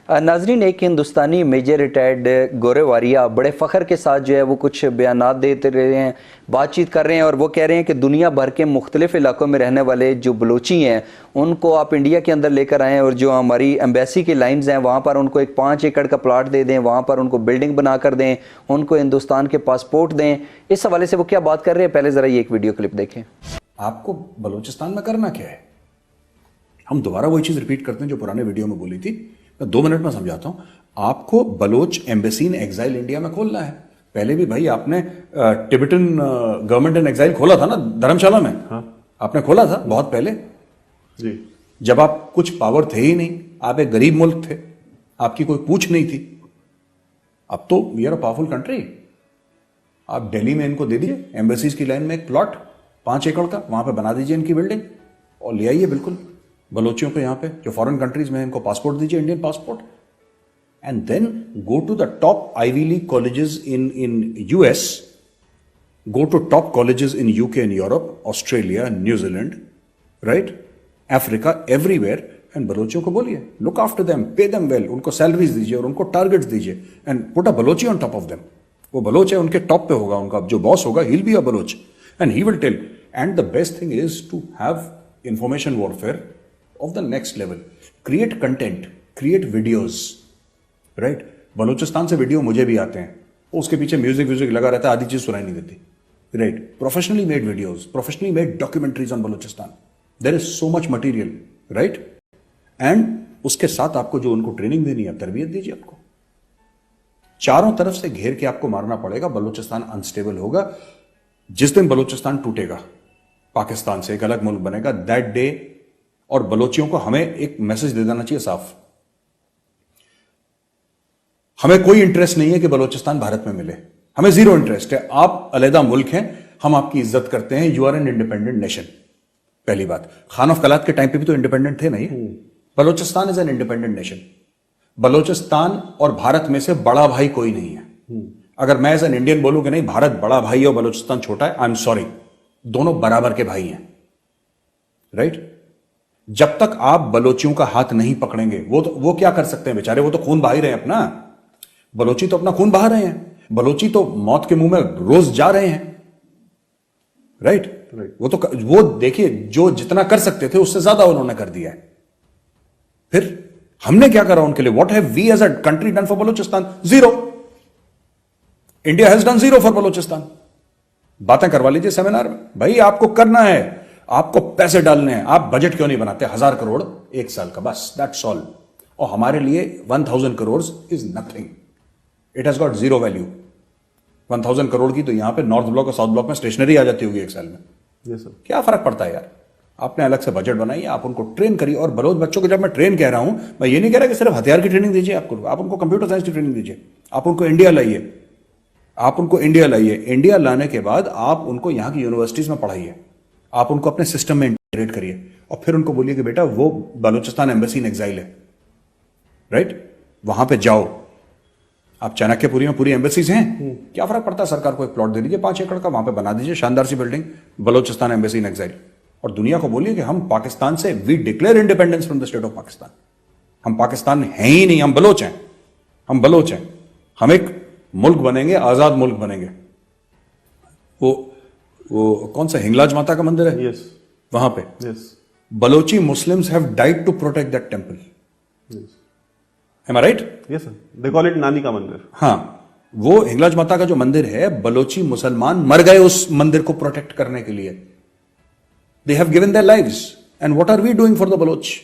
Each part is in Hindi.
नाजरीन, एक हिंदुस्तानी मेजर रिटायर्ड गोरेवारिया बड़े फ़ख्र के साथ जो है वो कुछ बयानात देते रहे हैं, बातचीत कर रहे हैं और वो कह रहे हैं कि दुनिया भर के मुख्तलिफ़ इलाकों में रहने वाले जो बलोची हैं उनको आप इंडिया के अंदर लेकर आएँ और जो हमारी एम्बेसी की लाइन्स हैं वहाँ पर उनको एक 5 एकड़ का प्लाट दे दें, वहाँ पर उनको बिल्डिंग बना कर दें, उनको हिंदुस्तान के पासपोर्ट दें। इस हवाले से वो क्या बात कर रहे हैं, पहले ज़रा ये एक वीडियो क्लिप देखें। आपको बलूचिस्तान में करना क्या है? हम दोबारा वही चीज रिपीट करते हैं जो पुराने वीडियो में बोली थी। मैं 2 मिनट में समझाता हूं। आपको Baloch embassy in exile India में खोलना है। पहले भी भाई आपने टिबेटन गवर्नमेंट इन एग्जाइल खोला था ना धर्मशाला में। हाँ। आपने खोला था बहुत पहले जी, जब आप कुछ पावर थे ही नहीं, आप एक गरीब मुल्क थे, आपकी कोई पूछ नहीं थी। अब तो we are a powerful country. आप दिल्ली में इनको दे दीजिए एम्बेसीज की लाइन में एक प्लॉट 5 एकड़ का, वहां पे बना दीजिए इनकी बिल्डिंग और ले आइए बिल्कुल बलोचियों को यहाँ पे जो फॉरेन कंट्रीज में, इनको पासपोर्ट दीजिए, Indian passport, and then go to the top Ivy League colleges in US, go to top colleges in UK and Europe, Australia, New Zealand, right, Africa, everywhere, and बलोचियों को बोलिए look after them, pay them well, उनको सैलरीज दीजिए और उनको टारगेट्स दीजिए and put a Balochi on top of them. वो बलोच है, उनके टॉप पे होगा, उनका जो बॉस होगा he will be a Bloch and he will tell. And the best thing is to have information warfare of the next level. Create content, create videos, right? Balochistan से वीडियो मुझे भी आते हैं, उसके पीछे म्यूजिक लगा रहता है, आधी चीज सुनाई नहीं देती, right? Professionally made videos, professionally made documentaries on Balochistan. There is so much material, right? And उसके साथ आपको जो उनको ट्रेनिंग देनी है, तरबियत दीजिए आपको। चारों तरफ से घेर के आपको मारना पड़ेगा। बलूचिस्तान अनस्टेबल होगा। जिस दिन बलूचिस्तान टूटेगा, पाकिस्तान से एक अलग मुल्क बनेगा, दैट डे। और बलोचियों को हमें एक मैसेज दे देना चाहिए साफ, हमें कोई इंटरेस्ट नहीं है कि बलोचिस्तान भारत में मिले, हमें जीरो इंटरेस्ट है। आप अलहदा मुल्क हैं, हम आपकी इज्जत करते हैं, you are an independent nation. पहली बात, खान ऑफ कलात के टाइम पे भी तो इंडिपेंडेंट थे नहीं। Balochistan is an independent nation. Balochistan और भारत में से बड़ा भाई कोई नहीं है। अगर मैं एज एन इंडियन बोलूं कि नहीं भारत बड़ा भाई है और बलोचिस्तान छोटा है, आई एम सॉरी, दोनों बराबर के भाई हैं, राइट? जब तक आप बलोचियों का हाथ नहीं पकड़ेंगे, वो क्या कर सकते हैं बेचारे, वो तो खून बहा ही रहे हैं अपना। बलोची तो अपना खून बहा रहे हैं, बलोची तो मौत के मुंह में रोज जा रहे हैं, राइट? वो देखिए, जो जितना कर सकते थे उससे ज्यादा उन्होंने कर दिया है। फिर हमने क्या करा उनके लिए? What have we as a country done for Balochistan? Zero. India has done zero for Balochistan. बातें करवा लीजिए सेमिनार में, भाई आपको करना है, आपको पैसे डालने हैं, आप बजट क्यों नहीं बनाते 1000 करोड़ एक साल का, बस दैट्स ऑल। और हमारे लिए 1000 crore is nothing, it has got zero value. 1000 crore की तो यहां पे नॉर्थ ब्लॉक और साउथ ब्लॉक में स्टेशनरी आ जाती होगी एक साल में। yes, क्या फर्क पड़ता है यार? आपने अलग से बजट बनाइए, आप उनको ट्रेन करिए। और बलोच बच्चों को जब मैं ट्रेन कह रहा हूं, मैं ये नहीं कह रहा कि सिर्फ हथियार की ट्रेनिंग दीजिए आपको, आप उनको कंप्यूटर साइंस की ट्रेनिंग दीजिए, आप उनको इंडिया लाइए, आप उनको इंडिया लाइए। इंडिया लाने के बाद आप उनको यहां की यूनिवर्सिटीज में पढ़ाइए, आप उनको अपने सिस्टम में इंटीग्रेट करिए और फिर उनको बोलिए कि बेटा वो बलूचिस्तान एम्बेसी इन एग्जाइल है, राइट? वहां पे जाओ। आप चाणक्यपुरी में पूरी एम्बेसीज हैं, क्या फर्क पड़ता है? सरकार को एक प्लॉट दे दीजिए 5 एकड़ का, वहां पे बना दीजिए शानदार सी building, Balochistan embassy in exile. और दुनिया को बोलिए कि हम पाकिस्तान से, we declare independence from the state of Pakistan. हम पाकिस्तान हैं ही नहीं, हम बलोच हैं, हम बलोच हैं। हम एक मुल्क बनेंगे, आजाद मुल्क बनेंगे। वो कौन सा हिंगलाज माता का मंदिर है? yes. वहां पे yes. Balochi Muslims have died to protect that temple. Am I right? Yes sir, they call it नानी का मंदिर। हाँ, वो हिंगलाज माता का जो मंदिर है, बलोची मुसलमान मर गए उस मंदिर को प्रोटेक्ट करने के लिए। They have given their lives and what are we doing for the Baloch?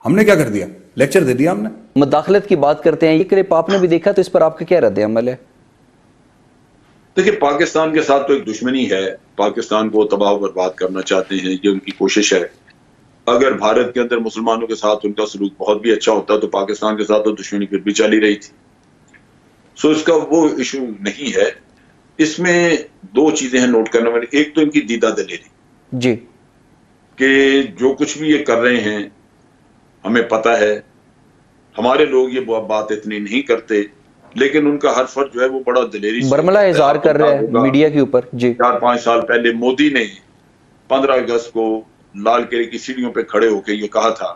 हमने क्या कर दिया? लेक्चर दे दिया हमने। मुदाखलत की बात करते हैं, ये क्लिप आपने भी देखा, तो इस पर आपका क्या रद्द अमल है? देखिए, पाकिस्तान के साथ तो एक दुश्मनी है, पाकिस्तान को तबाह बर्बाद करना चाहते हैं, ये उनकी कोशिश है। अगर भारत के अंदर मुसलमानों के साथ उनका सलूक बहुत भी अच्छा होता तो पाकिस्तान के साथ तो दुश्मनी फिर भी चली रही थी। सो इसका वो इशू नहीं है। इसमें 2 चीजें हैं नोट करने वाली। एक तो इनकी दीदा दलेरी जी, कि जो कुछ भी ये कर रहे हैं हमें पता है, हमारे लोग ये बात इतनी नहीं करते, लेकिन उनका हर फर्ज जो है वो बड़ा दलेरी से बरमला इजहार कर रहे हैं मीडिया के ऊपर। जी, 4-5 साल पहले मोदी ने 15 अगस्त को लाल किले की सीढ़ियों पे खड़े होकर ये कहा था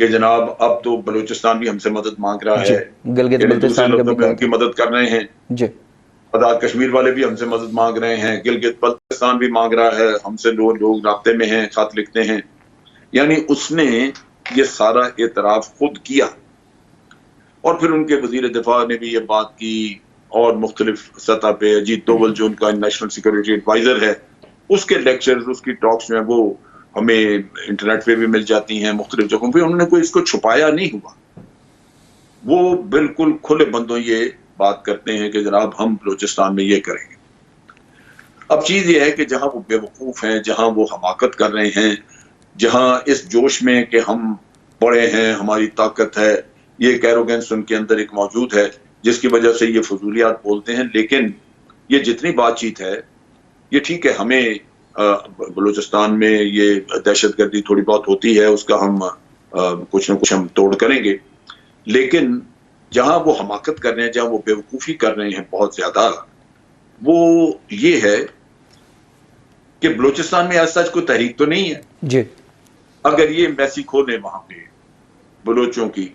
कि जनाब अब तो बलूचिस्तान भी हमसे मदद मांग रहा जी, है, गिलगित यानी दूसरे बल्तिस्तान का लफ्जों भी में कहा उनकी था। मदद कर रहे हैं। जी आजाद कश्मीर वाले भी हमसे मदद मांग रहे हैं, गिलगित बल्तिस्तान भी मांग रहा है हमसे, लोग राब्ते में हैं, खत लिखते हैं। यानी उसने ये सारा एतराफ खुद किया। और फिर उनके वजीर दिफा ने भी ये बात की, और मुख्तलिफ सतह पे अजीत डोवल जो उनका नेशनल सिक्योरिटी एडवाइजर है, उसके लेक्चर्स, उसकी टॉक्स जो है वो हमें इंटरनेट पे भी मिल जाती हैं, मुख्तलिफ जगहों पे। उन्होंने कोई इसको छुपाया नहीं हुआ, वो बिल्कुल खुले बंदों ये बात करते हैं कि जनाब हम बलूचिस्तान में ये करेंगे। अब चीज ये है कि जहां वो बेवकूफ हैं, जहां वो हमाकत कर रहे हैं, जहां इस जोश में कि हम बड़े हैं, हमारी ताकत है, ये एक एरोगेंस उनके अंदर एक मौजूद है जिसकी वजह से ये फजूलियात बोलते हैं। लेकिन ये जितनी बातचीत है ये ठीक है, हमें बलूचिस्तान में ये दहशतगर्दी थोड़ी बहुत होती है, उसका हम कुछ ना कुछ हम तोड़ करेंगे। लेकिन जहां वो हमाकत कर रहे हैं, जहां वो बेवकूफी कर रहे हैं बहुत ज्यादा, वो ये है कि बलूचिस्तान में ऐसा कोई तहरीक तो नहीं है। जी अगर ये एम्बेसी खोले वहां पे बलोचों की,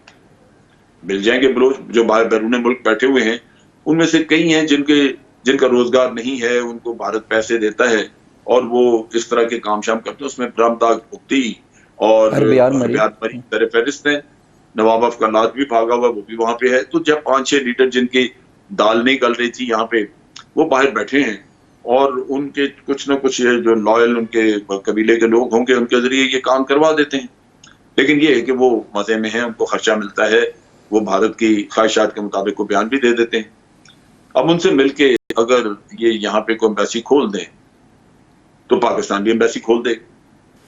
मिल जाएंगे बलोच जो बाहर बैरून मुल्क बैठे हुए हैं। उनमें से कई हैं जिनका रोजगार नहीं है, उनको भारत पैसे देता है और वो इस तरह के काम शाम करते हैं। उसमें ब्रह्मदाग भुक्ति और अरबियार मरी अरबियार मरी दर फहरिस्त हैं। नवाब अफकलात भी भागा हुआ, वो भी वहां पे है। तो जब 5-6 लीडर जिनकी दाल नहीं गल रही थी यहाँ पे, वो बाहर बैठे हैं और उनके कुछ ना कुछ जो लॉयल उनके कबीले के लोग होंगे उनके जरिए ये काम करवा देते हैं। लेकिन ये है कि वो मजे में है, उनको खर्चा मिलता है, वो भारत की ख्वाहिशात के मुताबिक को बयान भी दे देते हैं। अब उनसे मिलके अगर ये यहाँ पे कोई एम्बेसी खोल दें तो पाकिस्तान भी एम्बेसी खोल दे।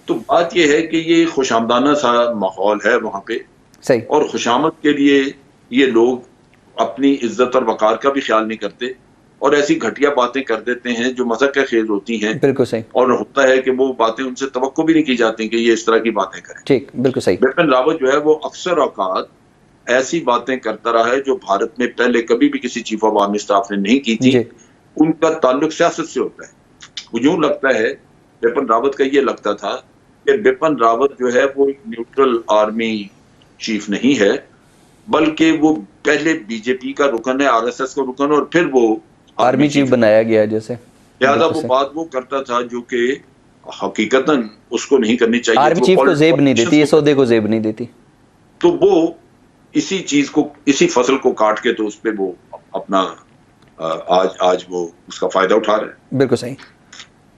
तो बात ये है कि ये खुशामदाना सा माहौल है वहां पे, सही। और खुशामद के लिए ये लोग अपनी इज्जत और वकार का भी ख्याल नहीं करते और ऐसी घटिया बातें कर देते हैं जो मजाक का खेल होती हैं। बिल्कुल सही। और होता है कि वो बातें उनसे तवक्को भी नहीं की जाती कि ये इस तरह की बातें करें। ठीक, बिल्कुल सही। बिपिन रावत जो है वो अक्सर औकात ऐसी बातें करता रहा है जो भारत में पहले कभी भी किसी चीफ ऑफ आर्मी स्टाफ ने नहीं की थी। जी उनका ताल्लुक सियासत से होता है। वो यूं लगता है, बिपिन रावत का ये लगता था कि बिपिन रावत जो है वो एक न्यूट्रल आर्मी चीफ नहीं है, बल्कि वो पहले बीजेपी का रुकन है, आरएसएस का रुकन, और फिर वो आर्मी चीफ बनाया गया जैसे। लिहाजा वो बात वो करता था जो कि हकीकतन उसको नहीं करनी चाहिए। आर्मी चीफ को जेब नहीं देती, ये सौदे को जेब नहीं देती। तो वो इसी चीज को, इसी फसल को काट के तो उस पर वो अपना आज वो उसका फायदा उठा रहे हैं। बिल्कुल सही।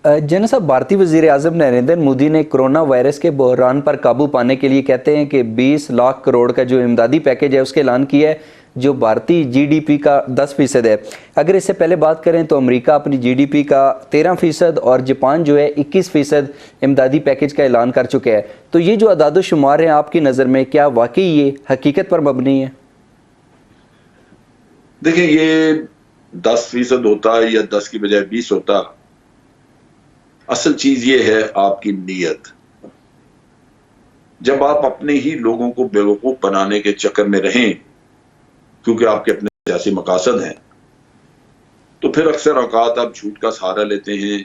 जनरल साहब, भारतीय वजीर आजम नरेंद्र मोदी ने कोरोना वायरस के बहरान पर काबू पाने के लिए कहते हैं कि 20 लाख करोड़ का जो इमदादी पैकेज है उसका ऐलान किया है, जो भारतीय जीडीपी का 10% है। अगर इससे पहले बात करें तो अमेरिका अपनी जीडीपी का 13% और जापान जो है 21% इमदादी पैकेज का ऐलान कर चुके हैं। तो ये जो अदाद शुमार हैं आपकी नज़र में, क्या वाकई ये हकीकत पर मबनी है? देखिए, ये 10% होता या 10 की बजाय 20 होता, असल चीज ये है आपकी नीयत। जब आप अपने ही लोगों को बेवकूफ बनाने के चक्कर में रहें क्योंकि आपके अपने सियासी मकासद हैं, तो फिर अक्सर औकात आप झूठ का सहारा लेते हैं,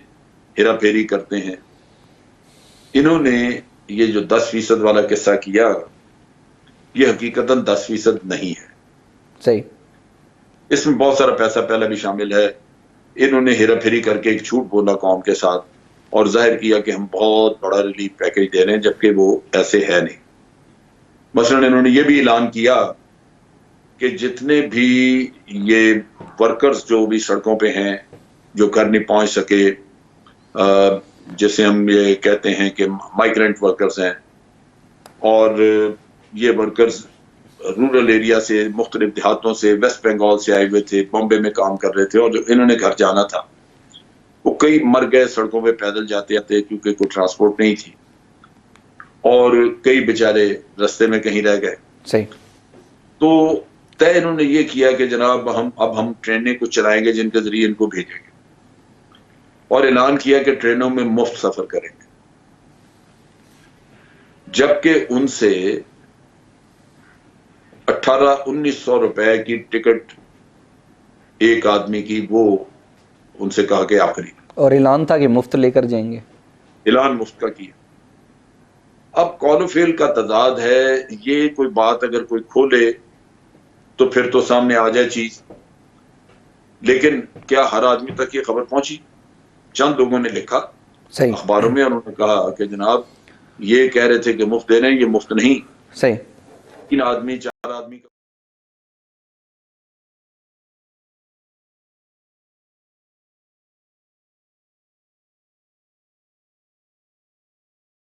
हेरा फेरी करते हैं। इन्होंने ये जो 10% वाला किस्सा किया, ये हकीकतन 10% नहीं है। सही। इसमें बहुत सारा पैसा पहले भी शामिल है। इन्होंने हेरा फेरी करके एक झूठ बोला कौम के साथ और जाहिर किया कि हम बहुत बड़ा रिलीफ पैकेज दे रहे हैं, जबकि वो ऐसे है नहीं। मसलन इन्होंने ये भी ऐलान किया कि जितने भी ये वर्कर्स जो भी सड़कों पे हैं, जो घर नहीं पहुंच सके, जैसे हम ये कहते हैं कि माइग्रेंट वर्कर्स हैं, और ये वर्कर्स रूरल एरिया से, मुख्तलिफ देहातों से, वेस्ट बंगाल से आए हुए थे, बॉम्बे में काम कर रहे थे, और जो इन्होंने घर जाना था वो कई मर गए सड़कों पे पैदल जाते जाते क्योंकि कोई ट्रांसपोर्ट नहीं थी, और कई बेचारे रास्ते में कहीं रह गए। सही। तो तय इन्होंने ये किया कि जनाब हम ट्रेनें कुछ चलाएंगे जिनके जरिए इनको भेजेंगे, और ऐलान किया कि ट्रेनों में मुफ्त सफर करेंगे, जबकि उनसे 1800-1900 रुपए की टिकट एक आदमी की वो उनसे कहा कि आखिरी, और ऐलान था कि मुफ्त लेकर जाएंगे। ऐलान मुफ्त का किया। अब कॉल फेल का तजाद है, ये कोई बात अगर कोई खोले तो फिर तो सामने आ जाए चीज, लेकिन क्या हर आदमी तक ये खबर पहुंची? चंद लोगों ने लिखा सही अखबारों में, उन्होंने कहा कि जनाब ये कह रहे थे कि मुफ्त दे रहे हैं, ये मुफ्त नहीं। सही 3 आदमी 4 आदमी